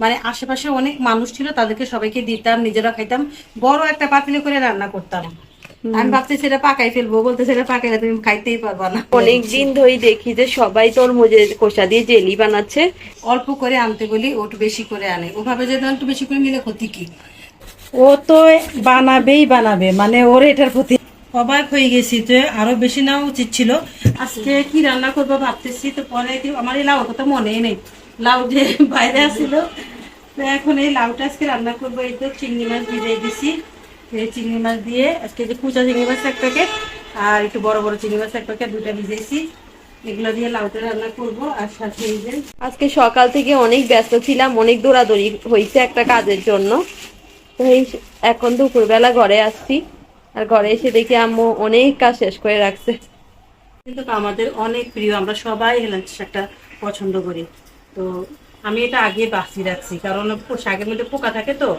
মানে আশেপাশে অনেক মানুষ ছিল, তাদেরকে সবাইকে দিতাম, নিজেরা খাইতাম। বড় একটা পাতিলে করে রান্না করতাম। আমি ভাবছি সেটা পাকাই ফেলবো, বলতে সেটা পাকাইলে তুমি খাইতেই পারবা না। অনেকদিন ধরে দেখি যে সবাই তরমুজের খোসা দিয়ে জেলি বানাচ্ছে। অল্প করে আনতে বলি, ও একটু বেশি করে আনে। ওভাবে যে একটু বেশি করে নিলে ক্ষতি কি? ও তো বানাবেই বানাবে, মানে ওর এটার প্রতি অবাক হয়ে গেছি যে আরো বেশি নেওয়া উচিত ছিল। আজকে কি রান্না করবো ভাবতেছি, তো পরে আমার এই লাউটা তো মনেই নেই, লাউ যে বাইরে আসছিল। তো এখন এই লাউটা আজকে রান্না করবো। এই তো চিংড়ি মাছ ভিজিয়ে দিছি, এই চিংড়ি মাছ দিয়ে আজকে যে কুচা চিংড়ি মাছ এক প্যাকেট আর একটু বড় বড় চিংড়ি মাছ এক প্যাকেট, দুটা ভিজেছি। এগুলো দিয়ে লাউটা রান্না করবো। আর সাথে এই যে আজকে সকাল থেকে অনেক ব্যস্ত ছিলাম, অনেক দৌড়াদৌড়ি হয়েছে একটা কাজের জন্য। তো এই এখন দুপুরবেলা ঘরে আসছি, আর ঘরে এসে দেখি আম্মু অনেক কাজ শেষ করে রাখছে। কিন্তু আমাদের অনেক প্রিয়, আমরা সবাই হেলেঞ্চ শাকটা পছন্দ করি। তো আমি এটা আগে বাছিয়ে রাখছি, কারণ শাকের মধ্যে পোকা থাকে, তো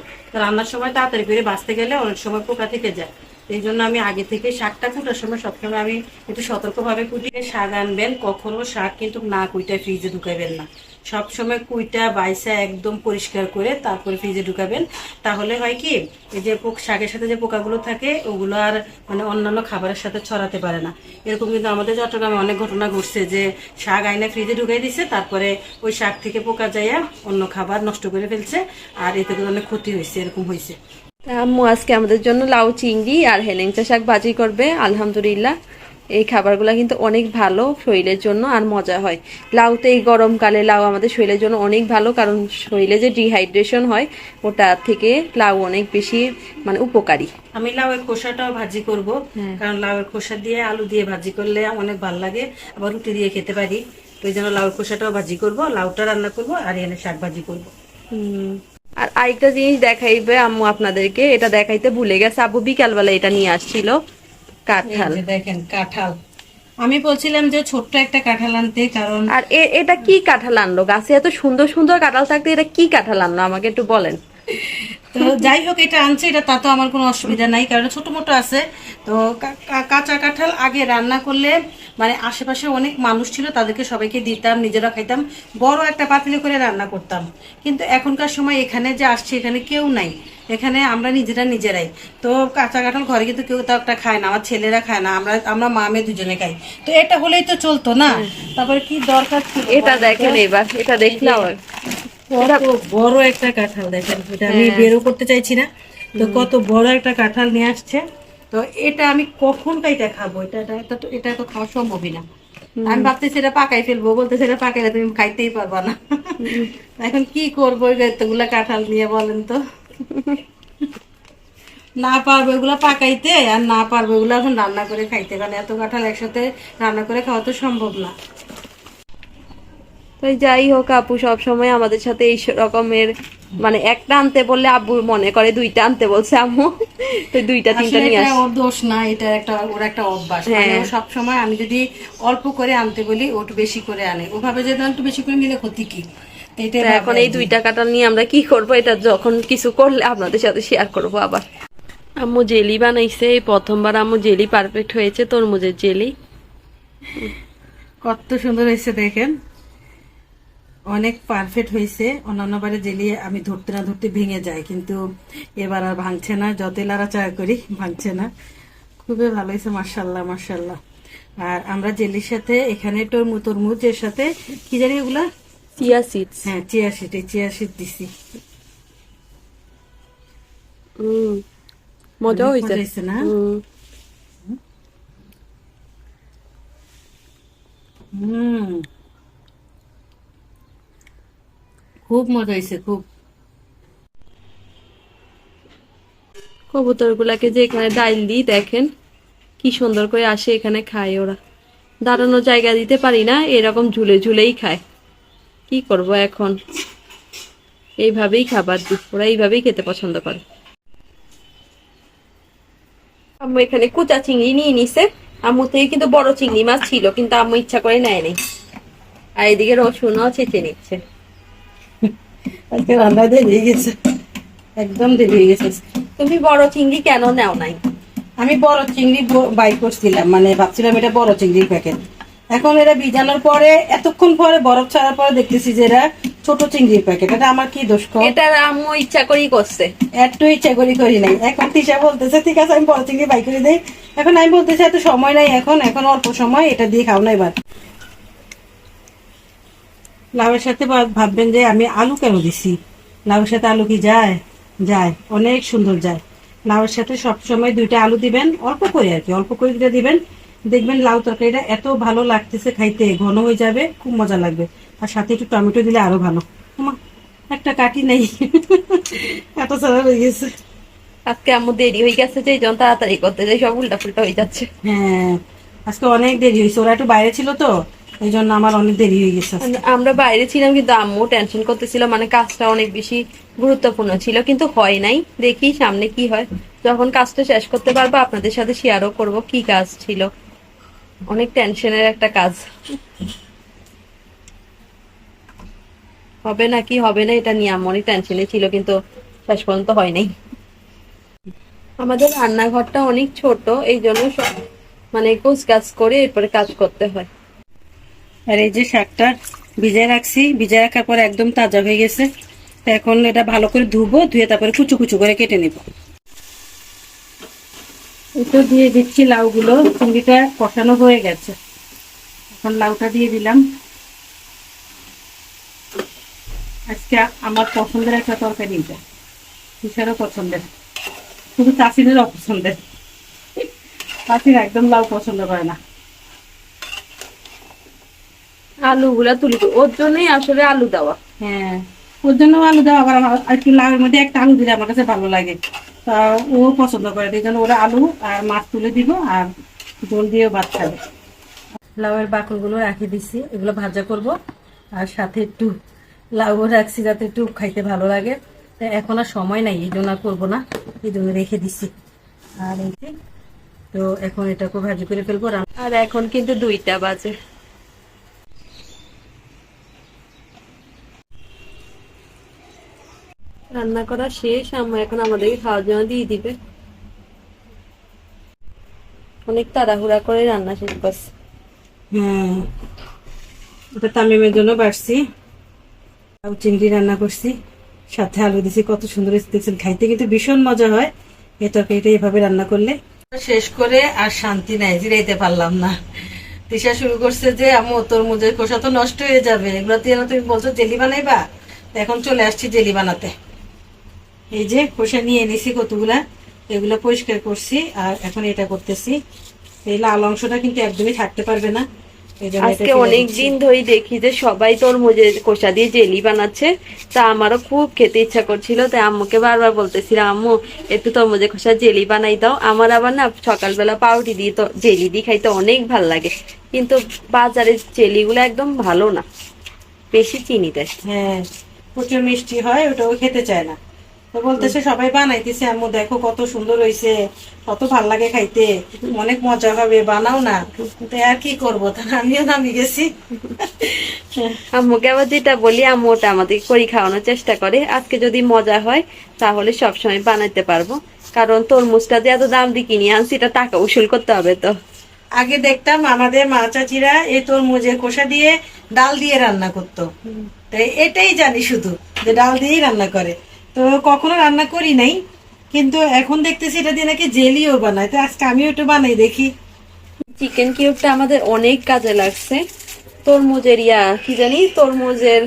রান্নার সময় তাড়াতাড়ি করে বাঁচতে গেলে অনেক সময় পোকা থেকে যায়। এই জন্য আমি আগে থেকে শাকটা কুটার সময় সবসময় আমি একটু সতর্কভাবে কুটিয়ে শাক আনবেন। কখনো শাক কিন্তু না কুইটা ফ্রিজে ঢুকাবেন না, সবসময় কুইটা বাইসা একদম পরিষ্কার করে তারপরে ফ্রিজে ঢুকাবেন। তাহলে হয় কি, এই যে শাকের সাথে যে পোকাগুলো থাকে ওগুলো আর মানে অন্যান্য খাবারের সাথে ছড়াতে পারে না। এরকম কিন্তু আমাদের চট্টগ্রামে অনেক ঘটনা ঘটছে যে শাক আইনা ফ্রিজে ঢুকাই দিচ্ছে, তারপরে ওই শাক থেকে পোকা যাইয়া অন্য খাবার নষ্ট করে ফেলছে, আর এতে করে অনেক ক্ষতি হয়েছে, এরকম হয়েছে। আম্মু আজকে আমাদের জন্য লাউ চিংড়ি আর হেলেঞ্চা শাক ভাজি করবে। আলহামদুলিল্লাহ, এই খাবারগুলো কিন্তু অনেক ভালো শরীরের জন্য আর মজা হয়। লাউতে এই গরমকালে লাউ আমাদের শরীরের জন্য অনেক ভালো, কারণ শরীরে যে ডিহাইড্রেশন হয় ওটা থেকে লাউ অনেক বেশি মানে উপকারী। আমি লাউয়ের খোসাটাও ভাজি করব, কারণ লাউয়ের খোসা দিয়ে আলু দিয়ে ভাজি করলে অনেক ভালো লাগে, আবার রুটি দিয়ে খেতে পারি। ওই জন্য লাউয়ের খোসাটাও ভাজি করব, লাউটা রান্না করব, আর এখানে শাক ভাজি করব। আর আরেকটা জিনিস দেখাইবে আম্মু আপনাদেরকে, এটা দেখাইতে ভুলে গেছে। আব্বু বিকালবেলা এটা নিয়ে আসছিল, কাঁঠাল। দেখেন কাঁঠাল, আমি বলছিলাম যে ছোট্ট একটা কাঁঠাল আনতে, কারণ আর এটা কি কাঁঠাল আনলো? গাছে এত সুন্দর সুন্দর কাঁঠাল থাকতে এটা কি কাঁঠাল আনলো আমাকে একটু বলেন। তো যাই হোক, এটা আনছে, এটা তা তো আমার কোনো অসুবিধা নাই, কারণ ছোট মোটো আছে। তো কাঁচা কাঁঠাল আগে রান্না করলে মানে আশেপাশে অনেক মানুষ ছিল, তাদেরকে সবাইকে দিতাম, নিজেরা খাইতাম। বড় একটা পাতিলে করে রান্না করতাম। কিন্তু এখনকার সময় এখানে যে আসছে, এখানে কেউ নাই, এখানে আমরা নিজেরাই। তো কাঁচা কাঁঠাল ঘরে কিন্তু কেউ তো একটা খায় না, আমার ছেলেরা খায় না, আমরা মা মেয়ে দুজনে খাই। তো এটা হলেই তো চলতো না, তারপরে কি দরকার ছিল? এটা দেখেন, এবার এটা দেখলাম। কত বড় একটা কাঁঠাল দেখেন, এটা আমি বেরও করতে চাইছি না। তো কত বড় একটা কাঁঠাল নিয়ে আসছে। তো এটা আমি কখন কাইটা খাবো? এটা তো খাওয়া সম্ভবই না। আমি ভাবতেছি এটা পাকাই ফেলবো, বলতে সেটা পাকাইলে তুমি খাইতেই পারবা না। এখন কি করবো এতগুলা কাঁঠাল নিয়ে, বলেন তো? না পারবো এগুলা পাকাইতে, আর না পারবো এগুলো এখন রান্না করে খাইতে, কারণ এত কাঁঠাল একসাথে রান্না করে খাওয়া তো সম্ভব না। তো যাই হোক, আপু সবসময় আমাদের সাথে এই রকমের মানে একটা আনতে বললে আব্বু মনে করে দুইটা আনতে বলছে আম্মু, তো দুইটা তিনটা নিয়ে আসে। ওর দোষ না, এটা ওর একটা অভ্যাস। মানে ও সবসময় আমি যদি অল্প করে আনতে বলি ও একটু বেশি করে আনে, ওভাবে যে একটু বেশি করে নিলে ক্ষতি কি? এটা এখন এই দুইটা কাঁঠাল নিয়ে আমরা কি করব, এটা যখন কিছু করলে আপনাদের সাথে শেয়ার করব। আবার আম্মু জেলি বানাইছে, এই প্রথমবার আম্মু জেলি পারফেক্ট হয়েছে, তরমুজের জেলি। কত সুন্দর হয়েছে দেখেন, অনেক পারফেক্ট হয়েছে। অন্যান্য বারে জেলি আমি ধরতে না ধরতে ভেঙে যায়, কিন্তু এবার আর ভাঙছে না, যতই লাড়াচাড়া করি ভাঙছে না। খুবই ভালো হয়েছে, মাশাআল্লাহ মাশাআল্লাহ। আর আমরা জেলির সাথে এখানে তরমুজের সাথে কি জানি ওগুলা, চিয়া সিডস। হ্যাঁ চিয়া সিড দিছি। মজা হয়েছে না? খুব মজা হয়েছে, খুব। কবুতর গুলাকে যে এখানে ডাইল দিই, দেখেন কি সুন্দর করে আসে এখানে খায় ওরা। দাঁড়ানো জায়গা দিতে পারি না, এরকম ঝুলে ঝুলেই খায়। কি করব এখন, এইভাবেই খাবার দিই, ওরা এইভাবেই খেতে পছন্দ করে। আম্মু এখানে কুচা চিংড়ি নিয়ে নিছে। আম্মু থেকে কিন্তু বড় চিংড়ি মাছ ছিল, কিন্তু আম্মু ইচ্ছা করে নেয়নি। আর এদিকে রসুনও ছেঁচে নিচ্ছে। আজকে রান্না দেরি হয়ে গেছে, একদম দেরি হয়ে গেছে। তুমি বড় চিংড়ি কেন নেও নাই? আমি বড় চিংড়ি বাই করছিলাম, মানে ভাবছিলাম এটা বড় চিংড়ির প্যাকেট। এখন এরা ভিজানোর পরে এতক্ষণ পরে বরফ ছাড়ার পরে দেখতেছি যে এরা ছোট চিংড়ির প্যাকেট, এটা আমার কি দোষ কর? এটা আম্মু ইচ্ছা করেই করছে। একটু ইচ্ছা করি নাই। এখন তিশা বলতেছে ঠিক আছে আমি বড় চিংড়ি বাই করে দেই। এখন আমি বলতেছি এত সময় নাই, এখন অল্প সময়, এটা দিয়ে খাও না এবার। লাউয়ের সাথে ভাববেন যে আমি আলু কেন দিছি, লাউয়ের সাথে আলু কি যায়? যায়, অনেক সুন্দর যায়। লাউয়ের সাথে সবসময় 2টা আলু দিবেন, অল্প করে আর কি, অল্প করে দিলে দিবেন। দেখবেন লাউ তরকারিটা এত ভালো লাগতেছে খাইতে, ঘন হয়ে যাবে, খুব মজা লাগবে। আর সাথে একটু টমেটো দিলে আরো ভালো। ওমা, একটা কাটি নেই এত সারা হয়ে গেছে। আজকে আম্মু দেরি হয়ে গেছে যে এই জন্য তাড়াতাড়ি করতে যাই, সব উল্টা ফুল্টা হয়ে যাচ্ছে। হ্যাঁ, আজকে অনেক দেরি হয়েছে, ওরা একটু বাইরে ছিল তো, এই জন্য আমার অনেক দেরি হয়ে গেছে আজকে। আমরা বাইরে ছিলাম কিন্তু আম্মু টেনশন করতেছিল, মানে কাজটা অনেক বেশি গুরুত্বপূর্ণ ছিল, কিন্তু হয় নাই। দেখি সামনে কি হয়, যখন কাজটা শেষ করতে পারবো আপনাদের সাথে শেয়ারও করব কি কাজ ছিল। অনেক টেনশনের একটা কাজ, হবে না কি হবে না এটা নিয়ে আম্মু অনেক টেনশনে ছিল, কিন্তু শেষ পর্যন্ত হয় নাই। আমাদের রান্নাঘরটা অনেক ছোট, এই জন্য সব মানে গোছ গাছ করে এরপরে কাজ করতে হয়। আর এই যে শাকটা ভিজায় রাখছি, ভিজায় রাখার পর একদম তাজা হয়ে গেছে। তো এখন এটা ভালো করে ধুবো, ধুয়ে তারপরে কুচু কুচু করে কেটে নেব। একটু দিয়ে দিচ্ছি লাউগুলো, চিংড়িটা কষানো হয়ে গেছে, এখন লাউটা দিয়ে দিলাম। আজকে আমার পছন্দের একটা তরকারি, এটা কিসেরও পছন্দের, শুধু চাষিদের অপছন্দের। চাষিরা একদম লাউ পছন্দ করে না। আলুগুলা তুলি ওর জন্যই আসলে আলু দেওয়া। হ্যাঁ, ওর জন্য আলু দেওয়া, আবার আমার একটু লাউয়ের মধ্যে একটা আলু দিলে আমার কাছে ভালো লাগে, তা ও পছন্দ করে, এই জন্য ওরা আলু আর মাছ তুলে দিব, আর জল দিয়েও ভাত খাবে। লাউয়ের বাকলগুলো রাখি দিছি, এগুলো ভাজা করব, আর সাথে একটু লাউও রাখছি যাতে একটু খাইতে ভালো লাগে। তা এখন আর সময় নাই, এই জন্য আর করবো না, এই জন্য রেখে দিছি। আর এই যে, তো এখন এটাকে ভাজি করে ফেলবো। আর এখন কিন্তু 2টা বাজে। রান্না করা শেষ, আম্মু এখন আমাদেরকে খাওয়ার জন্য দিয়ে দিবে। অনেক তাড়াহুড়া করে রান্না শেষ করছে। হ্যাঁ, ওটা তামিমের জন্য বাড়ছি, লাউ চিংড়ি রান্না করছি, সাথে আলু দিছি, কত সুন্দর দেখছেন, খাইতে কিন্তু ভীষণ মজা হয় এই তরকারিটা এভাবে রান্না করলে। শেষ করে আর শান্তি নাই, জিরাইতে পারলাম না। তিশা শুরু করছে যে আম্মু তরমুজের খোসা তো নষ্ট হয়ে যাবে, এগুলো দিয়ে না তুমি বলছো জেলি বানাইবা, এখন চলে আসছি জেলি বানাতে। এই যে খোসা নিয়ে নিছি কতগুলা, এগুলো পরিষ্কার করছি, আর এখন এটা করতেছি। এই লাল অংশটা কিন্তু একদমই থাকতে পারবে না, আজকে অনেক দিন ধরে দেখি যে সবাই তরমুজের খোসা দিয়ে জেলি বানাচ্ছে, তা আমারও খুব খেতে ইচ্ছা করছিল, তাই আম্মুকে বারবার বলতেছিলাম আম্মু একটু তরমুজের খোসা জেলি বানাই দাও। আমার আবার না সকালবেলা পাউরুটি দিয়ে তো জেলি দিয়ে খাইতে অনেক ভাল লাগে, কিন্তু বাজারের জেলিগুলো একদম ভালো না, বেশি চিনি দেয়। হ্যাঁ, প্রচুর মিষ্টি হয়, ওটাও খেতে চায় না। তো বলতেছে সবাই বানাইতেছে আম্মু দেখো কত সুন্দর হয়েছে, কত ভাল লাগে খাইতে, অনেক মজা হবে, বানাও না। তো আর কি করবো, তা আমিও নামি গেছি। আম্মুকে আবার যেটা বলি আম্মু ওটা আমাদেরকে করে খাওয়ানোর চেষ্টা করে। আজকে যদি মজা হয় তাহলে সবসময় বানাইতে পারবো, কারণ তরমুজটা যে এত দাম দিয়ে কিনে আনছি, এটা টাকা উসুল করতে হবে। তো আগে দেখতাম আমাদের মা চাচিরা এই তরমুজের খোসা দিয়ে ডাল দিয়ে রান্না করতো, তাই এটাই জানি শুধু যে ডাল দিয়েই রান্না করে। তো কখনো রান্না করি নাই, কিন্তু এখন দেখতেছি এটা দিয়ে নাকি জেলিও বানায়, তো আজকে আমিও একটু বানাই দেখি। চিকেন কিউবটা আমাদের অনেক কাজে লাগছে। তরমুজের কি জানি, তরমুজের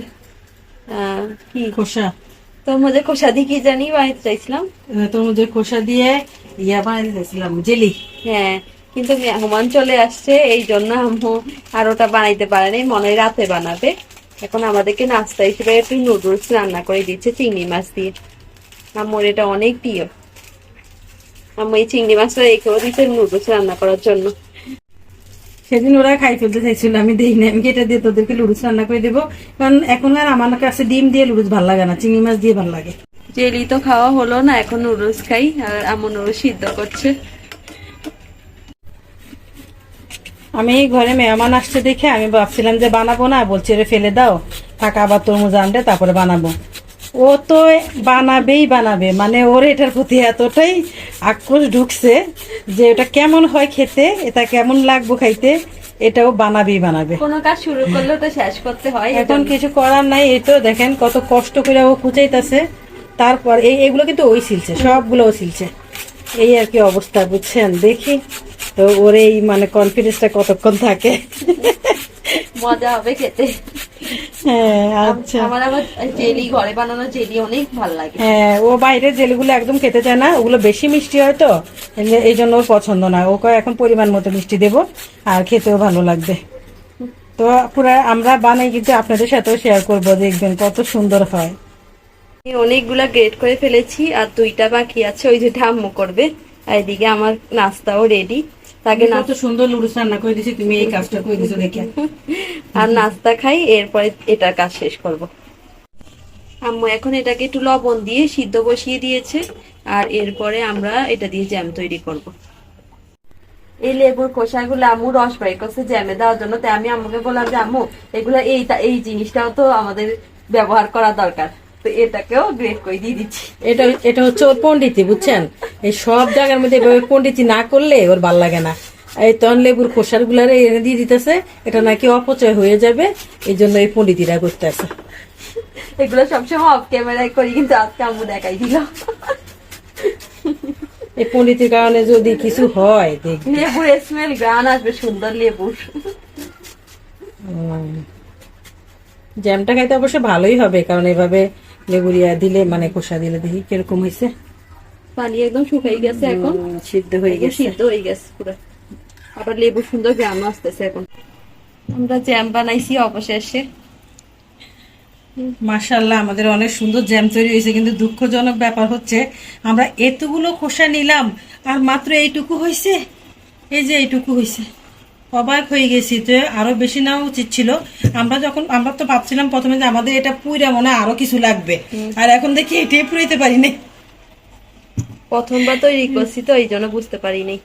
কি খোসা, তরমুজের খোসা দিয়ে কি জানি বানাইতে চাইছিলাম, তরমুজের খোসা দিয়ে বানাইতে চাইছিলাম জেলি। হ্যাঁ, কিন্তু মেহমান চলে আসছে এই জন্য আম্মু আর ওটা বানাইতে পারেনি, মনে হয় রাতে বানাবে। এখন আমাদেরকে নাস্তা হিসেবে একটু নুডলস রান্না করে দিচ্ছে চিংড়ি মাছ দিয়ে। আম্মুর এটা অনেক প্রিয়, আম্মু এই চিংড়ি মাছটা রেখেও দিচ্ছে নুডলস রান্না করার জন্য। সেদিন ওরা খাই ফেলতে চাইছিল, আমি দিই না, আমি এটা দিয়ে তোদেরকে লুডুস রান্না করে দেবো, কারণ এখন আর আমার কাছে ডিম দিয়ে লুডুস ভালো লাগে না, চিংড়ি মাছ দিয়ে ভালো লাগে। জেলি তো খাওয়া হলো না, এখন নুডলস খাই, আর আম্মু নুডলস সিদ্ধ করছে। আমি ঘরে মেহমান আসছে দেখে আমি ভাবছিলাম যে বানাবো না, বলছি রে ফেলে দাও, থাকা আবার তরমুজ আনলে তারপরে বানাবো। ও তো বানাবেই বানাবে, মানে ওর এটার প্রতি এতটাই আক্রোশ ঢুকছে যে ওটা কেমন হয় খেতে, এটা কেমন লাগবো খাইতে, এটাও বানাবে কোনো কাজ শুরু করলেও তো শেষ করতে হয়। এখন কিছু করার নাই। এই তো দেখেন কত কষ্ট করে ও কুচাইতেছে, তারপর এগুলো কিন্তু ওই সিলছে, সবগুলো ও সিলছে। এই আর কি অবস্থা, বুঝছেন। দেখি তো ওর এই মানে কনফিডেন্সটা কতক্ষণ থাকে। মজা হবে খেতে। হ্যাঁ আচ্ছা। আমার আবার জেলি, ঘরে বানানো জেলি অনেক ভালো লাগে। হ্যাঁ, ও বাইরের জেলিগুলো একদম খেতে চায় না, ওগুলো বেশি মিষ্টি হয় তো, এই জন্য ওর পছন্দ না। ওকে এখন পরিমাণ মতো মিষ্টি দেবো, আর খেতেও ভালো লাগবে। তো পুরো আমরা বানাই, কিন্তু আপনাদের সাথেও শেয়ার করবো, দেখবেন কত সুন্দর হয়। অনেকগুলা গ্রেড করে ফেলেছি, আর 2টা বাকি আছে, ওই যে আম্মু করবে। আর এদিকে আমার নাস্তাও রেডি। তাকে কত সুন্দর লুডুস রান্না করে দিছি, তুমি এই কাজটা করে দিছো দেখে। আর নাস্তা খাই, এরপরে এটার কাজ শেষ করব। আম্মু এখন এটাকে একটু লবণ দিয়ে সিদ্ধ বসিয়ে দিয়েছে, আর এরপরে আমরা এটা দিয়ে জ্যাম তৈরি করব। এই লেবুর খোসাগুলো আম্মু রস বের করছে জ্যামে দেওয়ার জন্য। তাই আমি আম্মুকে বললাম যে আম্মু, এগুলো এই জিনিসটাও তো আমাদের ব্যবহার করা দরকার, তো এটাকেও গ্রেড করে দিয়ে দিচ্ছি। এটা হচ্ছে ওর পন্ডিতি, বুঝছেন। এই সব জায়গার মধ্যে এভাবে পন্ডিতি না করলে ওর ভাল লাগে না। এই তখন লেবুর খোসার গুলারে এনে দিয়ে দিতেছে, এটা নাকি অপচয় হয়ে যাবে, এই জন্য এই পন্ডিতিরা করতেছে। এগুলো সবসময় অফ ক্যামেরায় করি, কিন্তু আজকে আম্মু দেখাই দিল। এই পন্ডিতির কারণে যদি কিছু হয় দেখ। লেবুর স্মেল, গ্রান আসবে সুন্দর লেবুর। জ্যামটা খাইতে অবশ্য ভালোই হবে, কারণ এভাবে লেবুরিয়া দিলে মানে খোসা দিলে দেখি কিরকম হয়েছে। পানি একদম শুকাই গেছে, এখন সিদ্ধ হয়ে গেছে, সিদ্ধ হয়ে গেছে পুরো। আবার লেবু সুন্দর গ্রাম আসতেছে। এখন আমরা জ্যাম বানাইছি অবশেষে। মাশাআল্লাহ, আমাদের অনেক সুন্দর জ্যাম তৈরি হয়েছে। কিন্তু দুঃখজনক ব্যাপার হচ্ছে, আমরা এতগুলো খোসা নিলাম আর মাত্র এইটুকু হয়েছে। এই যে এইটুকু হয়েছে, অবাক হয়ে গেছি। তো আরো বেশি নেওয়া উচিত ছিল। আমরা তো ভাবছিলাম প্রথমে যে আমাদের এটা পুইরা মনে হয় আরো কিছু লাগবে, আর এখন দেখি এটাই পুরাইতে পারি নাই। প্রথমবার তৈরি করছি তো এই জন্য বুঝতে পারিনি।